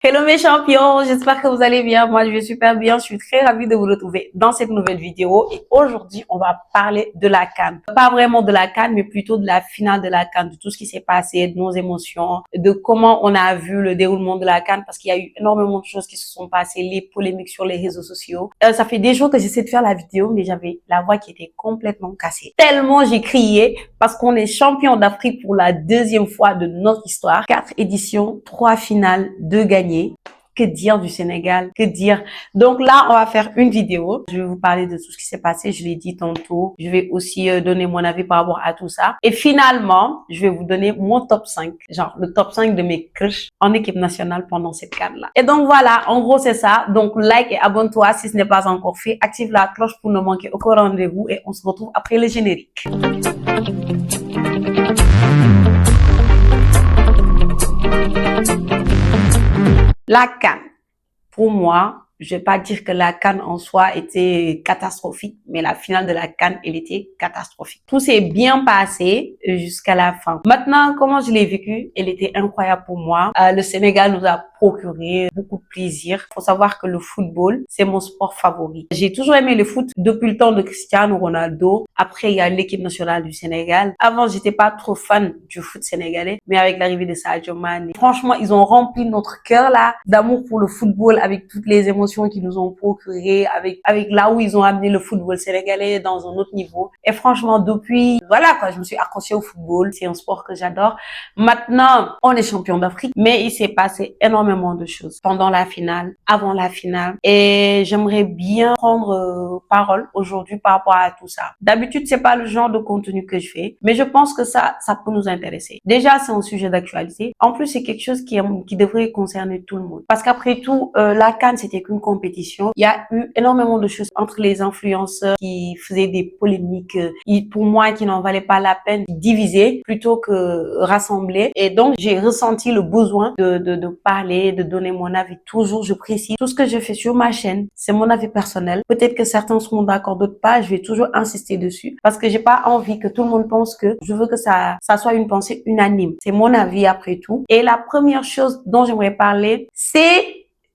Hello mes champions, j'espère que vous allez bien. Moi, je vais super bien. Je suis très ravie de vous retrouver dans cette nouvelle vidéo. Et aujourd'hui, on va parler de la CAN. Pas vraiment de la CAN, mais plutôt de la finale de la CAN, de tout ce qui s'est passé, de nos émotions, de comment on a vu le déroulement de la CAN, parce qu'il y a eu énormément de choses qui se sont passées, les polémiques sur les réseaux sociaux. Ça fait des jours que j'essaie de faire la vidéo, mais j'avais la voix qui était complètement cassée. Tellement j'ai crié, parce qu'on est champion d'Afrique pour la deuxième fois de notre histoire. 4 éditions, 3 finales, 2 gagnées. Que dire du Sénégal? Que dire? Donc là, on va faire une vidéo. Je vais vous parler de tout ce qui s'est passé. Je l'ai dit tantôt. Je vais aussi donner mon avis par rapport à tout ça. Et finalement, je vais vous donner mon top 5. Genre, le top 5 de mes crushs en équipe nationale pendant cette CAN-là. Et donc voilà, en gros, c'est ça. Donc, like et abonne-toi si ce n'est pas encore fait. Active la cloche pour ne manquer aucun rendez-vous et on se retrouve après le générique. La CAN, pour moi, je vais pas dire que la CAN en soi était catastrophique, mais la finale de la CAN, elle était catastrophique. Tout s'est bien passé jusqu'à la fin. Maintenant, comment je l'ai vécu? Elle était incroyable pour moi. Le Sénégal nous a procuré beaucoup de plaisir. Faut savoir que le football, c'est mon sport favori. J'ai toujours aimé le foot depuis le temps de Cristiano Ronaldo. Après, il y a l'équipe nationale du Sénégal. Avant, j'étais pas trop fan du foot sénégalais, mais avec l'arrivée de Sadio Mané, franchement, ils ont rempli notre cœur là d'amour pour le football avec toutes les émotions qu'ils nous ont procuré, avec là où ils ont amené le football sénégalais dans un autre niveau. Et franchement, depuis, voilà quoi, je me suis accrochée au football. C'est un sport que j'adore. Maintenant, on est champion d'Afrique, mais il s'est passé énormément de choses pendant la finale, avant la finale. Et j'aimerais bien prendre parole aujourd'hui par rapport à tout ça. D'habitude, c'est pas le genre de contenu que je fais, mais je pense que ça peut nous intéresser. Déjà, c'est un sujet d'actualité. En plus, c'est quelque chose qui devrait concerner tout le monde. Parce qu'après tout, la CAN, c'était qu'une compétition. Il y a eu énormément de choses entre les influenceurs qui faisaient des polémiques, pour moi, qui n'en valaient pas la peine, diviser plutôt que rassembler. Et donc, j'ai ressenti le besoin de parler, de donner mon avis. Toujours, je précise, tout ce que je fais sur ma chaîne, c'est mon avis personnel. Peut-être que certains seront d'accord, d'autres pas. Je vais toujours insister dessus parce que j'ai pas envie que tout le monde pense que je veux que ça soit une pensée unanime. C'est mon avis après tout. Et la première chose dont j'aimerais parler, c'est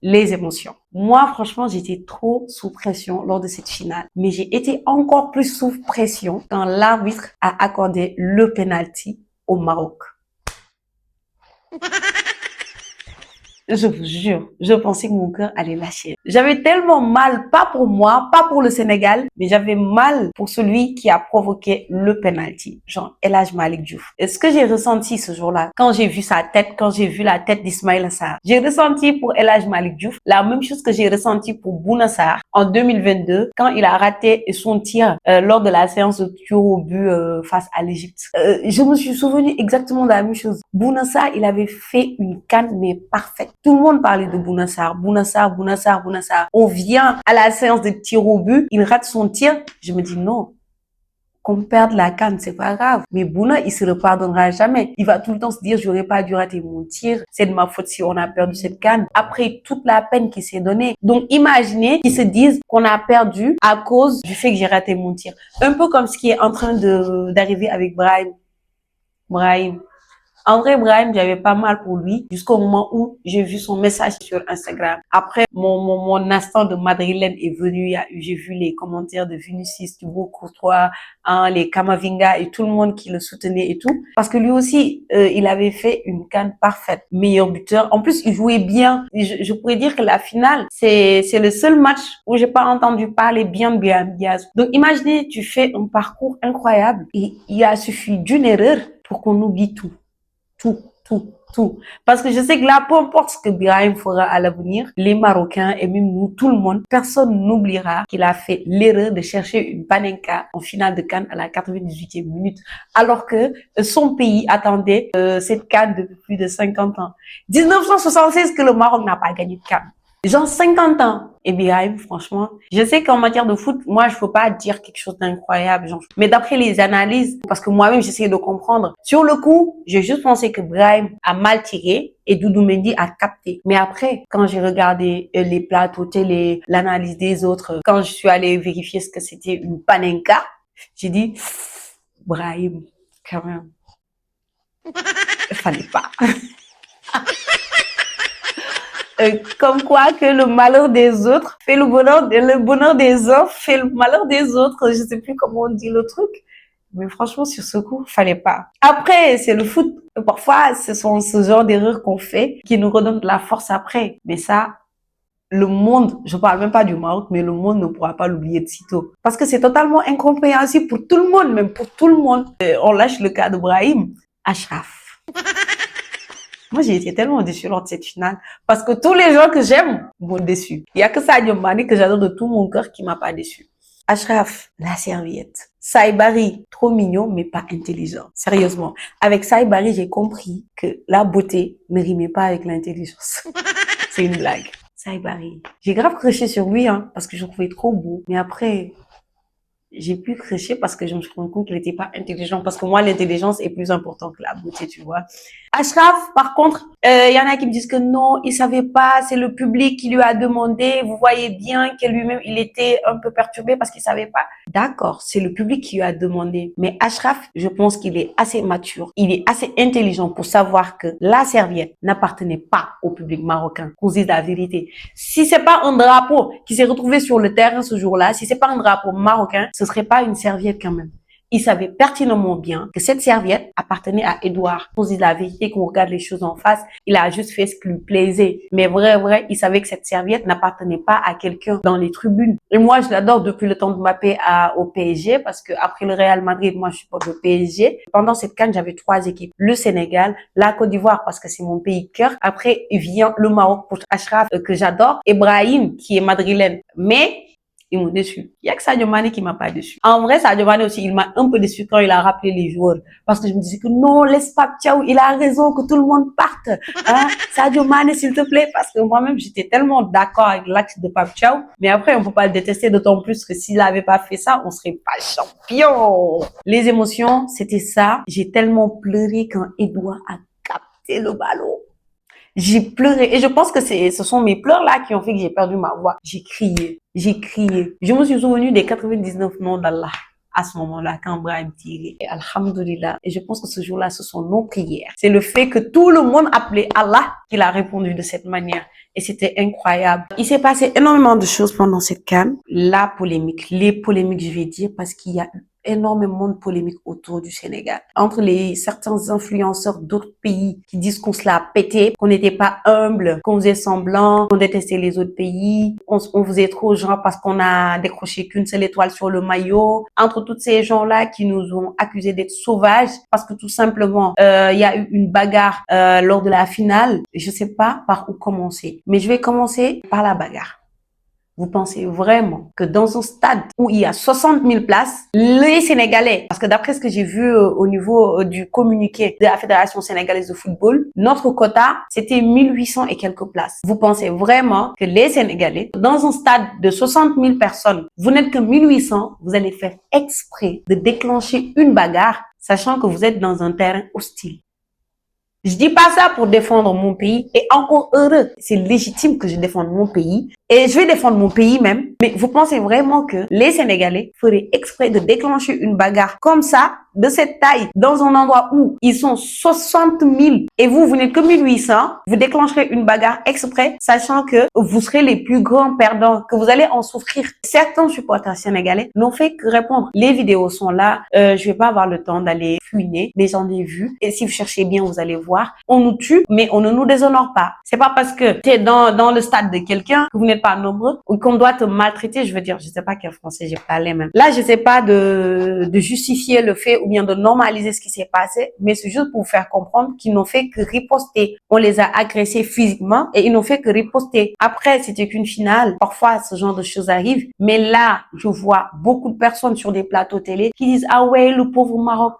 les émotions. Moi, franchement, j'étais trop sous pression lors de cette finale. Mais j'ai été encore plus sous pression quand l'arbitre a accordé le penalty au Maroc. Je vous jure, je pensais que mon cœur allait lâcher. J'avais tellement mal, pas pour moi, pas pour le Sénégal, mais j'avais mal pour celui qui a provoqué le penalty, genre El Hadji Malick Diouf. Et ce que j'ai ressenti ce jour-là, quand j'ai vu sa tête, quand j'ai vu la tête d'Ismaïla Sarr, j'ai ressenti pour El Hadji Malick Diouf la même chose que j'ai ressenti pour Bouna Sarr en 2022, quand il a raté son tir lors de la séance de tir au but face à l'Égypte. Je me suis souvenu exactement de la même chose. Bouna Sarr, il avait fait une CAN mais parfaite. Tout le monde parlait de Bouna Sarr, Bouna Sarr, Bouna Sarr, Bouna Sarr. On vient à la séance de tir au but, il rate son tir. Je me dis non, qu'on perde la CAN, c'est pas grave. Mais Bouna, il se le pardonnera jamais. Il va tout le temps se dire, j'aurais pas dû rater mon tir. C'est de ma faute si on a perdu cette CAN. Après toute la peine qu'il s'est donnée. Donc, imaginez qu'ils se disent qu'on a perdu à cause du fait que j'ai raté mon tir. Un peu comme ce qui est en train d'arriver avec Brahim. En vrai, Brahim, j'avais pas mal pour lui jusqu'au moment où j'ai vu son message sur Instagram. Après, mon instant de madrilène est venu. J'ai vu les commentaires de Vinicius, Thibaut Courtois, les Kamavinga et tout le monde qui le soutenait et tout. Parce que lui aussi, il avait fait une CAN parfaite. Meilleur buteur. En plus, il jouait bien. Je pourrais dire que la finale, c'est le seul match où j'ai pas entendu parler bien de Brahim Diaz. Donc, imaginez, tu fais un parcours incroyable et il a suffi d'une erreur pour qu'on oublie tout. Tout. Parce que je sais que là, peu importe ce que Brahim fera à l'avenir, les Marocains et même nous, tout le monde, personne n'oubliera qu'il a fait l'erreur de chercher une panenka en finale de CAN à la 98e minute, alors que son pays attendait cette CAN depuis plus de 50 ans. 1976 que le Maroc n'a pas gagné de CAN. Genre 50 ans. Et Brahim, franchement, je sais qu'en matière de foot, moi, je peux pas dire quelque chose d'incroyable, genre. Mais d'après les analyses, parce que moi-même, j'essaie de comprendre, sur le coup, j'ai juste pensé que Brahim a mal tiré et Doudou Mendy a capté. Mais après, quand j'ai regardé les plateaux télé, l'analyse des autres, quand je suis allée vérifier ce que c'était une panenka, j'ai dit, Brahim, quand même, il fallait pas. Comme quoi que le malheur des autres fait le bonheur des uns fait le malheur des autres. Je sais plus comment on dit le truc. Mais franchement, sur ce coup, fallait pas. Après, c'est le foot. Parfois, ce sont ce genre d'erreurs qu'on fait qui nous redonnent de la force après. Mais ça, le monde, je parle même pas du Maroc, mais le monde ne pourra pas l'oublier de sitôt. Parce que c'est totalement incompréhensible pour tout le monde, même pour tout le monde. On lâche le cas de Brahim. Achraf. Moi, j'ai été tellement déçue lors de cette finale. Parce que tous les gens que j'aime m'ont déçu. Il y a que Sadio Mané que j'adore de tout mon cœur qui m'a pas déçu. Achraf, la serviette. Saïbari, trop mignon, mais pas intelligent. Sérieusement. Avec Saïbari, j'ai compris que la beauté ne rimait pas avec l'intelligence. C'est une blague. Saïbari. J'ai grave craché sur lui, hein, parce que je le trouvais trop beau. Mais après, j'ai pu cracher parce que je me suis rendu compte qu'il n'était pas intelligent. Parce que moi, l'intelligence est plus importante que la beauté, tu vois. Achraf, par contre, y en a qui me disent que non, il savait pas, c'est le public qui lui a demandé. Vous voyez bien que lui-même, il était un peu perturbé parce qu'il savait pas. D'accord, c'est le public qui lui a demandé. Mais Achraf, je pense qu'il est assez mature, il est assez intelligent pour savoir que la serviette n'appartenait pas au public marocain. Qu'on se dise la vérité. Si c'est pas un drapeau qui s'est retrouvé sur le terrain ce jour-là, si c'est pas un drapeau marocain, ce serait pas une serviette quand même. Il savait pertinemment bien que cette serviette appartenait à Edouard. On se dit la vérité, qu'on regarde les choses en face. Il a juste fait ce qui lui plaisait. Mais vrai, il savait que cette serviette n'appartenait pas à quelqu'un dans les tribunes. Et moi, je l'adore depuis le temps de Mbappé au PSG parce que après le Real Madrid, moi, je supporte le PSG. Pendant cette CAN, j'avais 3 équipes. Le Sénégal, la Côte d'Ivoire parce que c'est mon pays de cœur. Après, il vient le Maroc pour Achraf que j'adore. Ibrahim qui est madrilène. Mais ils m'ont déçu. Il y a que Sadio Mané qui m'a pas déçu. En vrai, Sadio Mané aussi, il m'a un peu déçu quand il a rappelé les joueurs. Parce que je me disais que non, laisse pas Thiaw, il a raison que tout le monde parte. Hein? Sadio Mané, s'il te plaît. Parce que moi-même, j'étais tellement d'accord avec l'acte de Pape Thiaw. Mais après, on peut pas le détester d'autant plus que s'il avait pas fait ça, on serait pas champion. Les émotions, c'était ça. J'ai tellement pleuré quand Edouard a capté le ballon. J'ai pleuré. Et je pense que ce sont mes pleurs là qui ont fait que j'ai perdu ma voix. J'ai crié. J'ai crié. Je me suis souvenu des 99 noms d'Allah à ce moment-là, quand Brahim tirait. Et alhamdoulilah. Et je pense que ce jour-là, ce sont nos prières. C'est le fait que tout le monde appelait Allah qu'il a répondu de cette manière. Et c'était incroyable. Il s'est passé énormément de choses pendant cette CAN. La polémique, les polémiques, je vais dire, parce qu'il y a énormément de polémiques autour du Sénégal. Entre certains influenceurs d'autres pays qui disent qu'on se l'a pété, qu'on n'était pas humble, qu'on faisait semblant, qu'on détestait les autres pays, on faisait trop genre parce qu'on a décroché qu'une seule étoile sur le maillot. Entre tous ces gens-là qui nous ont accusés d'être sauvages parce que tout simplement, il y a eu une bagarre lors de la finale. Je sais pas par où commencer, mais je vais commencer par la bagarre. Vous pensez vraiment que dans un stade où il y a 60 000 places, les Sénégalais, parce que d'après ce que j'ai vu au niveau du communiqué de la Fédération sénégalaise de football, notre quota, c'était 1800 et quelques places. Vous pensez vraiment que les Sénégalais, dans un stade de 60 000 personnes, vous n'êtes que 1800, vous allez faire exprès de déclencher une bagarre, sachant que vous êtes dans un terrain hostile? Je dis pas ça pour défendre mon pays, et encore heureux, c'est légitime que je défende mon pays, et je vais défendre mon pays même, mais vous pensez vraiment que les Sénégalais feraient exprès de déclencher une bagarre comme ça, de cette taille, dans un endroit où ils sont 60 000, et vous n'êtes que 1800, vous déclencherez une bagarre exprès, sachant que vous serez les plus grands perdants, que vous allez en souffrir. Certains supporters sénégalais n'ont fait que répondre. Les vidéos sont là, je vais pas avoir le temps d'aller fouiner, mais j'en ai vu, et si vous cherchez bien, vous allez voir. On nous tue, mais on ne nous déshonore pas. C'est pas parce que tu es dans le stade de quelqu'un que vous n'êtes pas nombreux ou qu'on doit te maltraiter. Je veux dire, je sais pas quel français j'ai parlé même. Là, je sais pas de justifier le fait ou bien de normaliser ce qui s'est passé, mais c'est juste pour vous faire comprendre qu'ils n'ont fait que riposter. On les a agressés physiquement et ils n'ont fait que riposter. Après, c'était qu'une finale. Parfois, ce genre de choses arrivent. Mais là, je vois beaucoup de personnes sur des plateaux télé qui disent « Ah ouais, le pauvre Maroc ».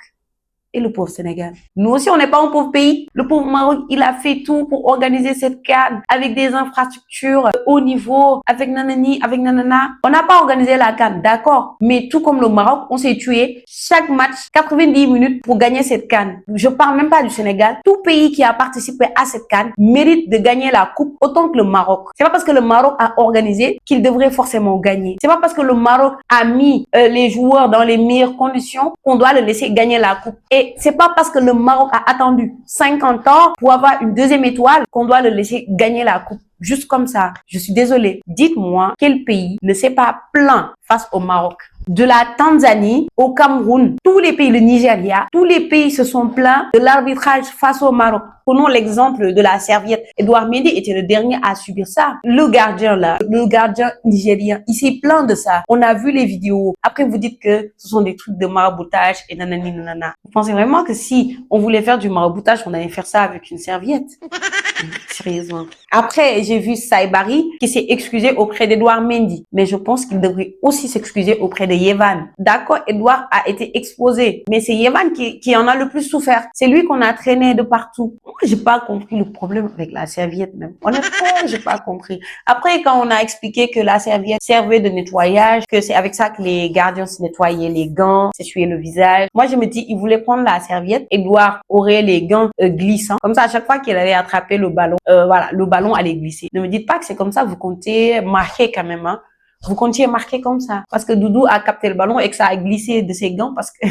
Et le pauvre Sénégal. Nous aussi, on n'est pas un pauvre pays. Le pauvre Maroc, il a fait tout pour organiser cette CAN avec des infrastructures haut niveau, avec nanani, avec nanana. On n'a pas organisé la CAN, d'accord. Mais tout comme le Maroc, on s'est tué chaque match 90 minutes pour gagner cette CAN. Je parle même pas du Sénégal. Tout pays qui a participé à cette CAN mérite de gagner la coupe autant que le Maroc. C'est pas parce que le Maroc a organisé qu'il devrait forcément gagner. C'est pas parce que le Maroc a mis les joueurs dans les meilleures conditions qu'on doit le laisser gagner la coupe. Et c'est pas parce que le Maroc a attendu 50 ans pour avoir une deuxième étoile qu'on doit le laisser gagner la coupe. juste comme ça. Je suis désolée. Dites-moi quel pays ne s'est pas plaint face au Maroc? De la Tanzanie au Cameroun, tous les pays, le Nigeria, tous les pays se sont plaints de l'arbitrage face au Maroc. Prenons l'exemple de la serviette. Edouard Mendy était le dernier à subir ça. Le gardien là, le gardien nigérien, il s'est plaint de ça. On a vu les vidéos. Après, vous dites que ce sont des trucs de maraboutage et nanani nanana. Vous pensez vraiment que si on voulait faire du maraboutage, on allait faire ça avec une serviette? Sérieusement. Après, j'ai vu Saibari qui s'est excusé auprès d'Edouard Mendy. Mais je pense qu'il devrait aussi s'excuser auprès de Yevan. D'accord, Edouard a été exposé. Mais c'est Yevan qui en a le plus souffert. C'est lui qu'on a traîné de partout. Moi, j'ai pas compris le problème avec la serviette même. Honnêtement, j'ai pas compris. Après, quand on a expliqué que la serviette servait de nettoyage, que c'est avec ça que les gardiens se nettoyaient les gants, s'essuyaient le visage. Moi, je me dis, il voulait prendre la serviette. Edouard aurait les gants glissants. Comme ça, à chaque fois qu'il allait attraper le ballon, voilà, le ballon allait glisser. Ne me dites pas que c'est comme ça, vous comptez marquer quand même, hein. Vous comptiez marquer comme ça. Parce que Doudou a capté le ballon et que ça a glissé de ses gants parce que...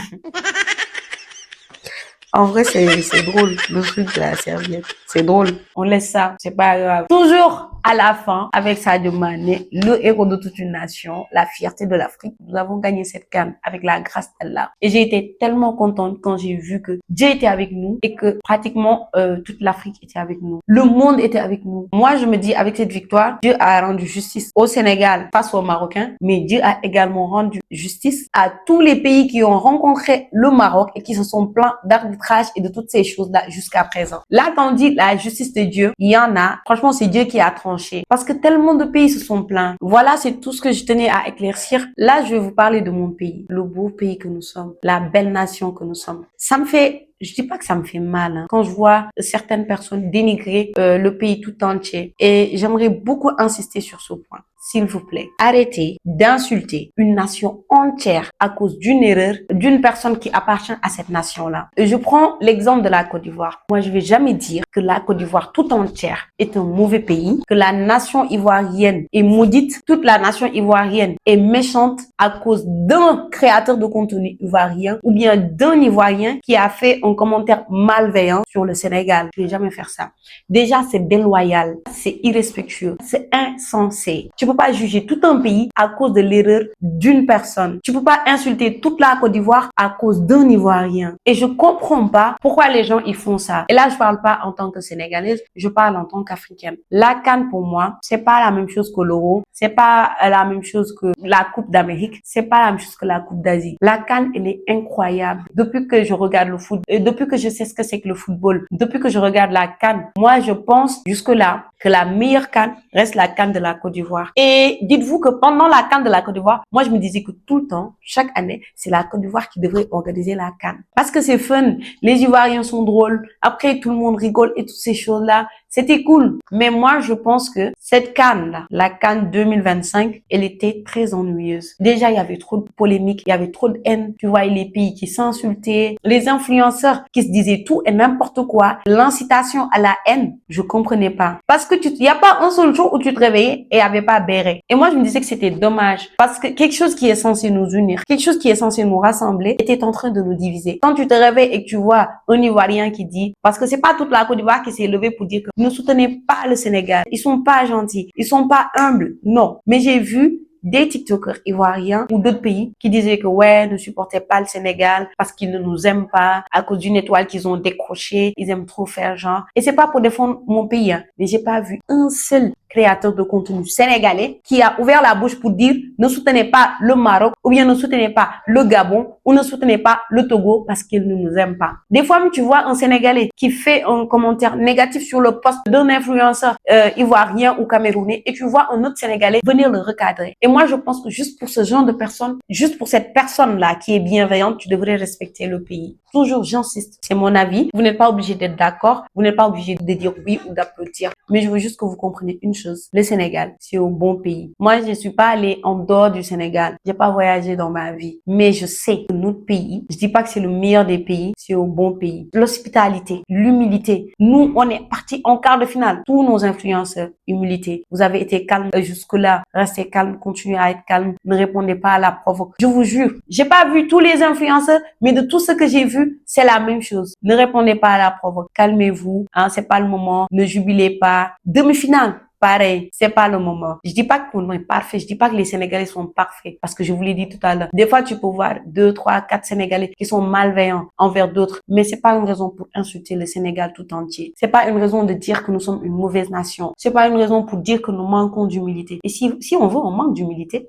En vrai, c'est drôle, le truc de la serviette. C'est drôle. On laisse ça, c'est pas grave. Toujours à la fin, avec Sadio Mané, le héros de toute une nation, la fierté de l'Afrique. Nous avons gagné cette CAN avec la grâce d'Allah. Et j'ai été tellement contente quand j'ai vu que Dieu était avec nous et que pratiquement toute l'Afrique était avec nous. Le monde était avec nous. Moi, je me dis, avec cette victoire, Dieu a rendu justice au Sénégal face aux Marocains, mais Dieu a également rendu justice à tous les pays qui ont rencontré le Maroc et qui se sont plaints d'arbitrage et de toutes ces choses-là jusqu'à présent. Là, quand on dit la justice de Dieu, il y en a. Franchement, c'est Dieu qui a tranché. Parce que tellement de pays se sont plaints. Voilà, c'est tout ce que je tenais à éclaircir. Là, je vais vous parler de mon pays. Le beau pays que nous sommes. La belle nation que nous sommes. Ça me fait... Je dis pas que ça me fait mal hein, quand je vois certaines personnes dénigrer le pays tout entier. Et j'aimerais beaucoup insister sur ce point. S'il vous plaît, arrêtez d'insulter une nation entière à cause d'une erreur d'une personne qui appartient à cette nation-là. Et je prends l'exemple de la Côte d'Ivoire. Moi, je vais jamais dire que la Côte d'Ivoire tout entière est un mauvais pays, que la nation ivoirienne est maudite, toute la nation ivoirienne est méchante à cause d'un créateur de contenu ivoirien ou bien d'un Ivoirien qui a fait un commentaire malveillant sur le Sénégal. Je vais jamais faire ça. Déjà, c'est déloyal, c'est irrespectueux, c'est insensé. Tu peux pas juger tout un pays à cause de l'erreur d'une personne. Tu peux pas insulter toute la Côte d'Ivoire à cause d'un Ivoirien. Et je comprends pas pourquoi les gens ils font ça. Et là, je parle pas en tant que Sénégalaise, je parle en tant qu'Africaine. La CAN pour moi, c'est pas la même chose que l'Euro, c'est pas la même chose que la Coupe d'Amérique, c'est pas la même chose que la Coupe d'Asie. La CAN, elle est incroyable. Depuis que je regarde le foot, et depuis que je sais ce que c'est que le football, depuis que je regarde la CAN, moi je pense jusque-là que la meilleure CAN reste la CAN de la Côte d'Ivoire. Et dites-vous que pendant la CAN de la Côte d'Ivoire, moi je me disais que tout le temps, chaque année, c'est la Côte d'Ivoire qui devrait organiser la CAN. Parce que c'est fun, les Ivoiriens sont drôles, après tout le monde rigole et toutes ces choses-là. C'était cool. Mais moi, je pense que cette CAN-là, la CAN 2025, elle était très ennuyeuse. Déjà, il y avait trop de polémiques, il y avait trop de haine. Tu vois, les pays qui s'insultaient, les influenceurs qui se disaient tout et n'importe quoi. L'incitation à la haine, je comprenais pas. Parce que il y a pas un seul jour où tu te réveillais et il y avait pas béret. Et moi, je me disais que c'était dommage. Parce que quelque chose qui est censé nous unir, quelque chose qui est censé nous rassembler, était en train de nous diviser. Quand tu te réveilles et que tu vois un Ivoirien qui dit, parce que c'est pas toute la Côte d'Ivoire qui s'est levée pour dire que ne soutenez pas le Sénégal. Ils sont pas gentils. Ils sont pas humbles. Non. Mais j'ai vu des TikTokers ivoiriens ou d'autres pays qui disaient que ouais, ne supportaient pas le Sénégal parce qu'ils ne nous aiment pas à cause d'une étoile qu'ils ont décrochée. Ils aiment trop faire genre. Et c'est pas pour défendre mon pays, hein, mais j'ai pas vu un seul créateur de contenu sénégalais qui a ouvert la bouche pour dire ne soutenez pas le Maroc ou bien ne soutenez pas le Gabon ou ne soutenez pas le Togo parce qu'ils ne nous aiment pas. Des fois, tu vois un Sénégalais qui fait un commentaire négatif sur le post d'un influenceur ivoirien ou camerounais et tu vois un autre Sénégalais venir le recadrer. Et moi, je pense que juste pour ce genre de personne, juste pour cette personne-là qui est bienveillante, tu devrais respecter le pays. Toujours, j'insiste, c'est mon avis. Vous n'êtes pas obligé d'être d'accord, vous n'êtes pas obligé de dire oui ou d'applaudir. Mais je veux juste que vous compreniez une chose. Le Sénégal, c'est un bon pays. Moi, je ne suis pas allée en dehors du Sénégal. J'ai pas voyagé dans ma vie. Mais je sais que notre pays, je dis pas que c'est le meilleur des pays, c'est un bon pays. L'hospitalité, l'humilité. Nous, on est partis en quart de finale. Tous nos influenceurs, humilité. Vous avez été calme jusque-là. Restez calme, continuez à être calme. Ne répondez pas à la provoque. Je vous jure, j'ai pas vu tous les influenceurs, mais de tout ce que j'ai vu, c'est la même chose. Ne répondez pas à la provoque. Calmez-vous. Hein, c'est pas le moment. Ne jubilez pas. Demi-finale. pareil, c'est pas le moment. Je dis pas qu'on est parfait, je dis pas que les Sénégalais sont parfaits, parce que je vous l'ai dit tout à l'heure. Des fois, tu peux voir 2, 3, 4 Sénégalais qui sont malveillants envers d'autres, mais c'est pas une raison pour insulter le Sénégal tout entier. C'est pas une raison de dire que nous sommes une mauvaise nation. C'est pas une raison pour dire que nous manquons d'humilité. Et si on veut, on manque d'humilité.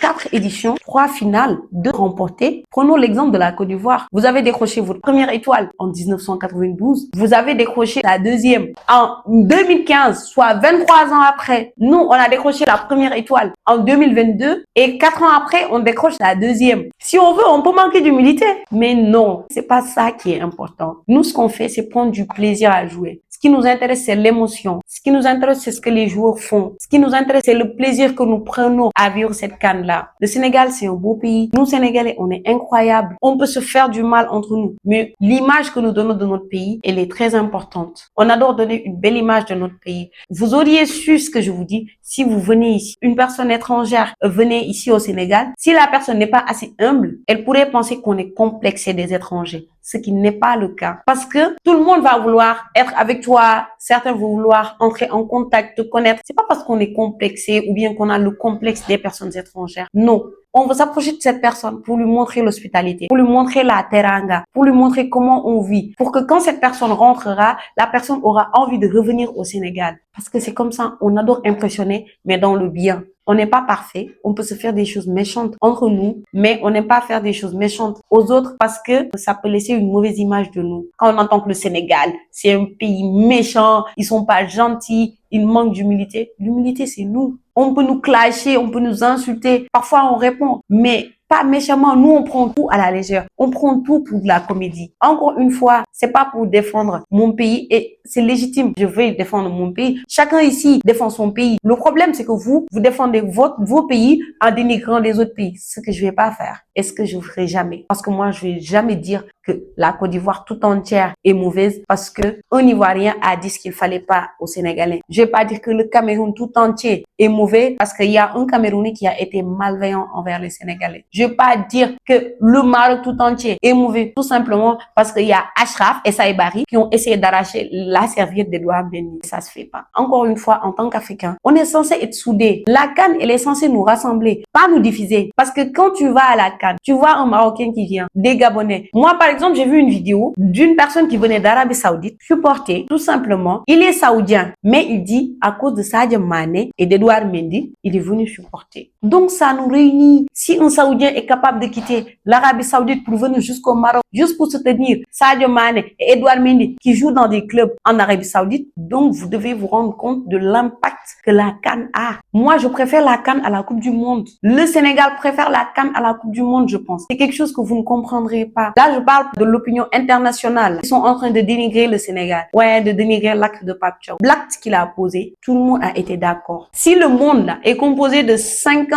4 éditions, 3 finales, 2 remportées. Prenons l'exemple de la Côte d'Ivoire. Vous avez décroché votre première étoile en 1992. Vous avez décroché la deuxième en 2015, soit 23 ans après. Nous, on a décroché la première étoile en 2022 et 4 ans après, on décroche la deuxième. Si on veut, on peut manquer d'humilité. Mais non, c'est pas ça qui est important. Nous, ce qu'on fait, c'est prendre du plaisir à jouer. Ce qui nous intéresse, c'est l'émotion. Ce qui nous intéresse, c'est ce que les joueurs font. Ce qui nous intéresse, c'est le plaisir que nous prenons à vivre cette CAN-là. Le Sénégal, c'est un beau pays. Nous, Sénégalais, on est incroyables. On peut se faire du mal entre nous. Mais l'image que nous donnons de notre pays, elle est très importante. On adore donner une belle image de notre pays. Vous auriez su ce que je vous dis si vous venez ici. Une personne étrangère venait ici au Sénégal. Si la personne n'est pas assez humble, elle pourrait penser qu'on est complexé des étrangers. Ce qui n'est pas le cas. Parce que tout le monde va vouloir être avec toi. Certains vont vouloir entrer en contact, te connaître. C'est pas parce qu'on est complexé ou bien qu'on a le complexe des personnes étrangères. Non. On va s'approcher de cette personne pour lui montrer l'hospitalité, pour lui montrer la teranga, pour lui montrer comment on vit, pour que quand cette personne rentrera, la personne aura envie de revenir au Sénégal. Parce que c'est comme ça, on adore impressionner, mais dans le bien. On n'est pas parfait, on peut se faire des choses méchantes entre nous, mais on n'aime pas faire des choses méchantes aux autres parce que ça peut laisser une mauvaise image de nous. Quand on entend que le Sénégal, c'est un pays méchant, ils sont pas gentils, ils manquent d'humilité. L'humilité, c'est nous. On peut nous clasher, on peut nous insulter. Parfois, on répond, mais pas méchamment. Nous, on prend tout à la légère. On prend tout pour de la comédie. Encore une fois, c'est pas pour défendre mon pays et c'est légitime. Je veux défendre mon pays. Chacun ici défend son pays. Le problème, c'est que vous défendez vos pays en dénigrant les autres pays. Ce que je vais pas faire. Et ce que je ferai jamais. Parce que moi, je vais jamais dire que la Côte d'Ivoire tout entière est mauvaise parce que un Ivoirien a dit ce qu'il fallait pas aux Sénégalais. Je vais pas dire que le Cameroun tout entier est mauvais parce qu'il y a un Camerounais qui a été malveillant envers les Sénégalais. Je vais pas dire que le Maroc tout entier est mauvais tout simplement parce qu'il y a Achraf et Saïbari qui ont essayé d'arracher la serviette d'Edouard Mendy. Ça se fait pas. Encore une fois, en tant qu'Africains, on est censé être soudés. La CAN, elle est censée nous rassembler, pas nous diviser. Parce que quand tu vas à la CAN, tu vois un Marocain qui vient, des Gabonais. Moi, par exemple, j'ai vu une vidéo d'une personne qui venait d'Arabie Saoudite, supporter, tout simplement. Il est saoudien, mais il dit, à cause de Sadio Mané et d'Edouard Mendy, il est venu supporter. Donc, ça nous réunit. Si un Saoudien est capable de quitter l'Arabie Saoudite pour venir jusqu'au Maroc, juste pour soutenir Sadio Mané et Edouard Mendy qui jouent dans des clubs en Arabie Saoudite, donc vous devez vous rendre compte de l'impact que la CAN a. Moi, je préfère la CAN à la Coupe du Monde. Le Sénégal préfère la CAN à la Coupe du Monde, je pense. C'est quelque chose que vous ne comprendrez pas. Là, je parle de l'opinion internationale. Ils sont en train de dénigrer le Sénégal. Ouais, de dénigrer l'acte de Pape Thiaw. L'acte qu'il a posé, tout le monde a été d'accord. Si le monde là est composé de 5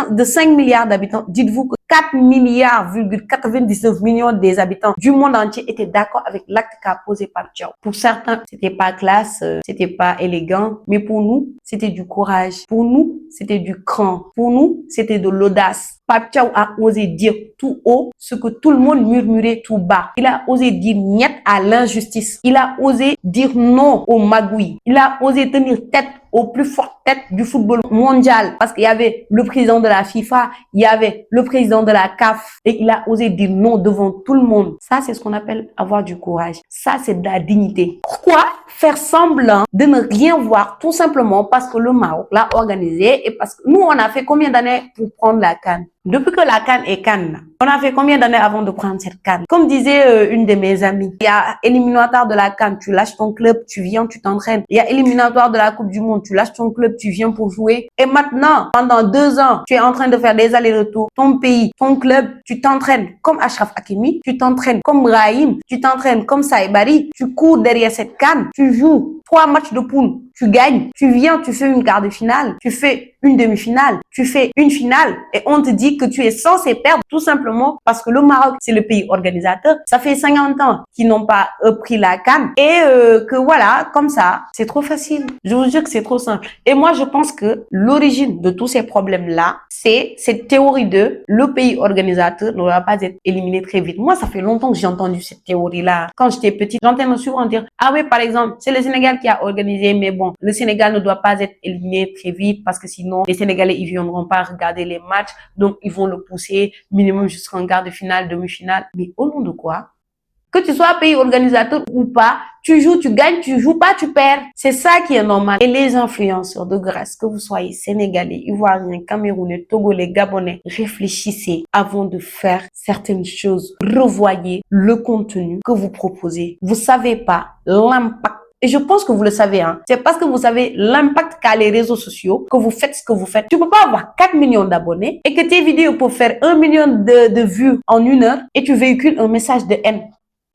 milliards d'habitants, dites-vous que 4 milliards, 99 millions des habitants du monde entier étaient d'accord avec l'acte qu'a posé Pape Thiaw. Pour certains, c'était pas classe, c'était pas élégant, mais pour nous, c'était du courage. Pour nous, c'était du cran. Pour nous, c'était de l'audace. Pape Thiaw a osé dire tout haut ce que tout le monde murmurait tout bas. Il a osé dire niet à l'injustice. Il a osé dire non aux magouilles. Il a osé tenir tête aux plus fortes têtes du football mondial parce qu'il y avait le président de la FIFA, il y avait le président de la CAF et il a osé dire non devant tout le monde. Ça, c'est ce qu'on appelle avoir du courage. Ça, c'est de la dignité. Pourquoi faire semblant de ne rien voir tout simplement parce que le Maroc l'a organisé et parce que nous, on a fait combien d'années pour prendre la CAN? Depuis que la CAN est CAN, on a fait combien d'années avant de prendre cette CAN? Comme disait une de mes amies, il y a éliminatoire de la CAN, tu lâches ton club, tu viens, tu t'entraînes. Il y a éliminatoire de la Coupe du Monde, tu lâches ton club, tu viens pour jouer. Et maintenant, pendant 2 ans, tu es en train de faire des allers-retours. Ton pays, ton club, tu t'entraînes comme Achraf Hakimi, tu t'entraînes comme Brahim, tu t'entraînes comme Saïbari, tu cours derrière cette CAN, tu joues 3 matchs de poule, tu gagnes, tu viens, tu fais une quart de finale, tu fais une demi-finale, tu fais une finale et on te dit que tu es censé perdre tout simplement parce que le Maroc, c'est le pays organisateur. Ça fait 50 ans qu'ils n'ont pas pris la CAN et que voilà, comme ça, c'est trop facile. Je vous jure que c'est trop simple. Et moi, je pense que l'origine de tous ces problèmes-là, c'est cette théorie de le pays organisateur ne va pas être éliminé très vite. Moi, ça fait longtemps que j'ai entendu cette théorie-là. Quand j'étais petite, j'entendais souvent dire, ah oui, par exemple, c'est le Sénégal qui a organisé, mais bon, le Sénégal ne doit pas être éliminé très vite parce que sinon, les Sénégalais, ils viendront pas regarder les matchs, donc ils vont le pousser minimum jusqu'en quart de finale, demi-finale. Mais au nom de quoi? Que tu sois pays organisateur ou pas, tu joues, tu gagnes, tu joues pas, tu perds. C'est ça qui est normal. Et les influenceurs, de grâce, que vous soyez sénégalais, ivoiriens, camerounais, togolais, gabonais, réfléchissez avant de faire certaines choses. Revoyez le contenu que vous proposez. Vous savez pas l'impact. Et je pense que vous le savez, hein. C'est parce que vous savez l'impact qu'a les réseaux sociaux que vous faites ce que vous faites. Tu peux pas avoir 4 millions d'abonnés et que tes vidéos peuvent faire 1 million de vues en 1 heure et tu véhicules un message de haine.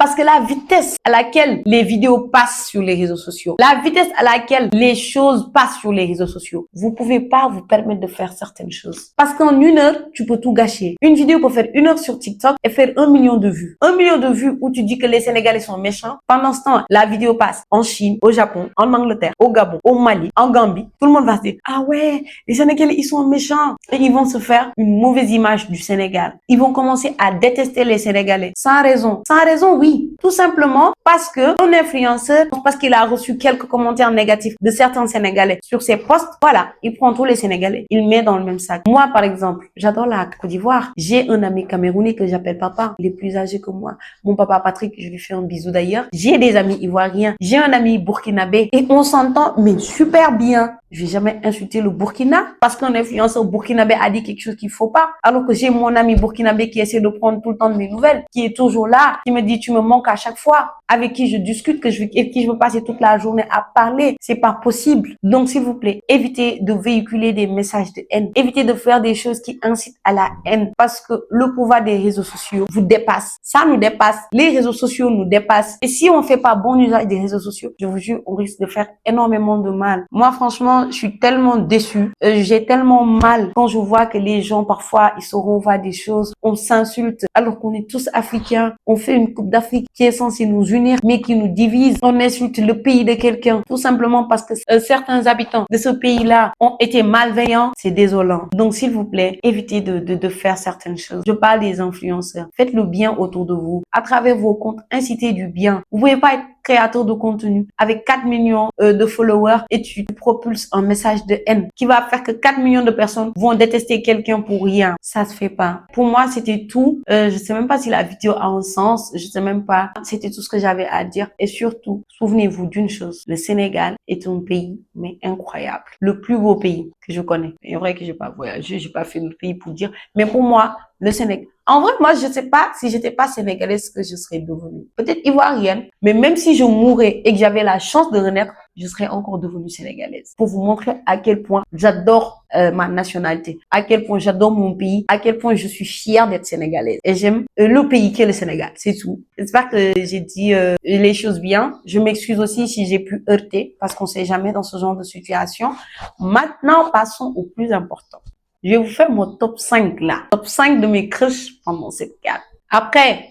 Parce que la vitesse à laquelle les vidéos passent sur les réseaux sociaux, la vitesse à laquelle les choses passent sur les réseaux sociaux, vous pouvez pas vous permettre de faire certaines choses. Parce qu'en 1 heure, tu peux tout gâcher. Une vidéo peut faire 1 heure sur TikTok et faire 1 million de vues. 1 million de vues où tu dis que les Sénégalais sont méchants. Pendant ce temps, la vidéo passe en Chine, au Japon, en Angleterre, au Gabon, au Mali, en Gambie. Tout le monde va se dire, ah ouais, les Sénégalais, ils sont méchants. Et ils vont se faire une mauvaise image du Sénégal. Ils vont commencer à détester les Sénégalais. Sans raison. Sans raison, oui. Tout simplement parce que un influenceur, parce qu'il a reçu quelques commentaires négatifs de certains Sénégalais sur ses posts, voilà, il prend tous les Sénégalais, il met dans le même sac. Moi, par exemple, j'adore la Côte d'Ivoire. J'ai un ami camerounais que j'appelle papa. Il est plus âgé que moi. Mon papa Patrick, je lui fais un bisou d'ailleurs. J'ai des amis ivoiriens. J'ai un ami burkinabé et on s'entend mais super bien. Je vais jamais insulter le Burkina parce qu'un influenceur burkinabé a dit quelque chose qu'il faut pas. Alors que j'ai mon ami burkinabé qui essaie de prendre tout le temps de mes nouvelles, qui est toujours là, qui me dit tu me manques à chaque fois, avec qui je discute, avec qui je veux passer toute la journée à parler. C'est pas possible. Donc s'il vous plaît, évitez de véhiculer des messages de haine. Évitez de faire des choses qui incitent à la haine parce que le pouvoir des réseaux sociaux vous dépasse. Ça nous dépasse. Les réseaux sociaux nous dépassent. Et si on fait pas bon usage des réseaux sociaux, je vous jure, on risque de faire énormément de mal. Moi, franchement, je suis tellement déçue. J'ai tellement mal quand je vois que les gens, parfois, ils se renvoient des choses. On s'insulte alors qu'on est tous africains. On fait une Coupe d'Afrique qui est censée nous unir, mais qui nous divise. On insulte le pays de quelqu'un tout simplement parce que certains habitants de ce pays-là ont été malveillants. C'est désolant. Donc, s'il vous plaît, évitez de faire certaines choses. Je parle des influenceurs. Faites le bien autour de vous. À travers vos comptes, incitez du bien. Vous pouvez pas être créateur de contenu avec 4 millions de followers et tu propulses un message de haine qui va faire que 4 millions de personnes vont détester quelqu'un pour rien. Ça se fait pas. Pour moi, c'était tout. Je sais même pas si la vidéo a un sens. Je sais même pas. C'était tout ce que j'avais à dire. Et surtout, souvenez-vous d'une chose. Le Sénégal est un pays, mais incroyable. Le plus beau pays que je connais. C'est vrai que j'ai pas voyagé, j'ai pas fait d'autres pays pour dire. Mais pour moi, le Sénégal. En vrai, moi, je sais pas si j'étais pas sénégalaise, ce que je serais devenue. Peut-être ivoirienne. Mais même si je mourais et que j'avais la chance de renaître, je serais encore devenue sénégalaise. Pour vous montrer à quel point j'adore ma nationalité, à quel point j'adore mon pays, à quel point je suis fière d'être sénégalaise. Et j'aime le pays qui est le Sénégal. C'est tout. J'espère que j'ai dit les choses bien. Je m'excuse aussi si j'ai pu heurter parce qu'on sait jamais dans ce genre de situation. Maintenant, passons au plus important. Je vais vous faire mon top 5 là. Top 5 de mes crushs pendant cette carte. Après,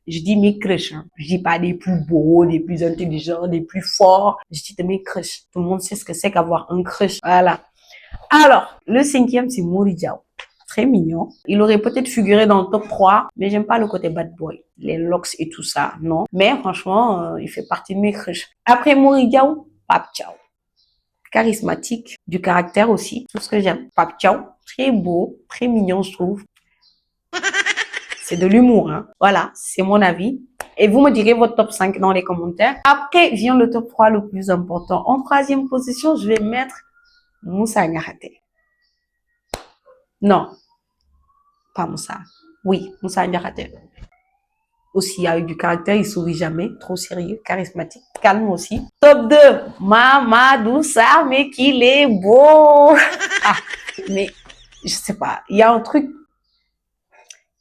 je dis mes crushs. Hein. Je dis pas des plus beaux, des plus intelligents, des plus forts. Je dis de mes crushs. Tout le monde sait ce que c'est qu'avoir un crush. Voilà. Alors, le 5e, c'est Mory Diaw. Très mignon. Il aurait peut-être figuré dans le top 3, mais j'aime pas le côté bad boy. Les locks et tout ça, non. Mais franchement, il fait partie de mes crushs. Après Mory Diaw, Pape Thiaw. Charismatique, du caractère aussi, tout ce que j'aime. Pape Thiaw, très beau, très mignon, je trouve. C'est de l'humour, hein. Voilà, c'est mon avis. Et vous me direz votre top 5 dans les commentaires. Après vient le top 3 le plus important. En 3e position, je vais mettre Moussa Niakhaté. Non, pas Moussa. Oui, Moussa Niakhaté. Aussi avec du caractère, il sourit jamais, trop sérieux, charismatique, calme aussi. Top 2, Mamadou Sarr, mais qu'il est beau. Ah, mais je sais pas, il y a un truc,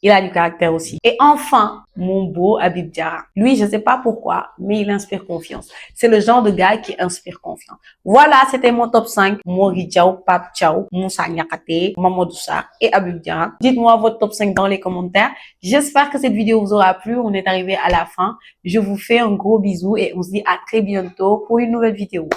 Il a du caractère aussi. Et enfin, mon beau Habib Diarra. Lui, je sais pas pourquoi, mais il inspire confiance. C'est le genre de gars qui inspire confiance. Voilà, c'était mon top 5. Mori Diaw, Pape Thiaw, Moussa Niakate, Mamadou Sarr et Habib Diarra. Dites-moi votre top 5 dans les commentaires. J'espère que cette vidéo vous aura plu. On est arrivé à la fin. Je vous fais un gros bisou et on se dit à très bientôt pour une nouvelle vidéo.